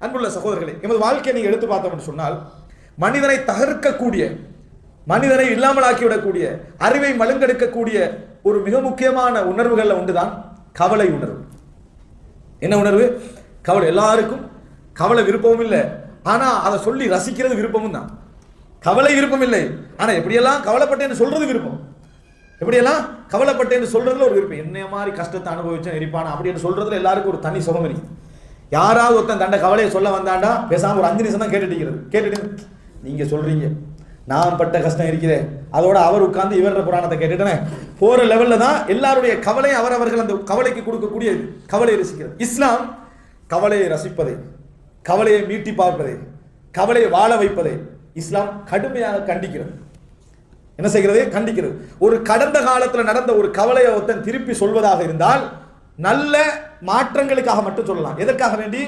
அன்புள்ள சகோதரர்களே, எமது வாழ்க்கையை நீங்க எடுத்து பார்த்தோம்னு சொன்னால் மனிதனை தகர்க்கக்கூடிய, மனிதனை இல்லாமலாக்கிவிடக்கூடிய, அறிவை மழுங்கெடுக்கக்கூடிய ஒரு மிக முக்கியமான உணர்வுகள்ல ஒன்றுதான் கவலை உணர்வு. என்ன உணர்வு? கவலை. எல்லாருக்கும் கவலை விருப்பமும் இல்லை, ஆனா அதை சொல்லி ரசிக்கிறது விருப்பமும் தான். கவலை விருப்பம் இல்லை, ஆனா எப்படியெல்லாம் கவலைப்பட்டேன்னு சொல்றது விருப்பம். எப்படியெல்லாம் கவலைப்பட்டேன்னு சொல்றதுல ஒரு விருப்பம். என்ன மாதிரி கஷ்டத்தை அனுபவிச்சேன் இருப்பானா அப்படின்னு சொல்றதுல எல்லாருக்கும் ஒரு தனி சுகம் இருக்கு. யாராவது ஒருத்தன் தண்ட கவலையை சொல்ல வந்தாண்டா பேசாம ஒரு 5 நிமிஷம் தான் கேட்டுட்டு நீங்க சொல்றீங்க நான் பட்ட கஷ்டம் இருக்கிறேன், அதோட அவர் உட்கார்ந்து இவர புராணத்தை கேட்டுட்டேனே போற லெவல்ல தான் எல்லாருடைய கவலை அவரவர்கள் அந்த கவலைக்கு கொடுக்கக்கூடிய கவலையை ரசிக்கிறது. இஸ்லாம் கவலையை ரசிப்பதை, கவலையை மீட்டி பார்ப்பதை, கவலையை வாழ வைப்பதை இஸ்லாம் கடுமையாக கண்டிக்கிறது. என்ன செய்கிறது? கண்டிக்கிறது. ஒரு கடந்த காலத்தில் நடந்த ஒரு கவலையை ஒருத்தன் திருப்பி சொல்வதாக இருந்தால் நல்ல மாற்றங்களுக்காக மட்டும் சொல்லலாம். எதற்காக வேண்டி?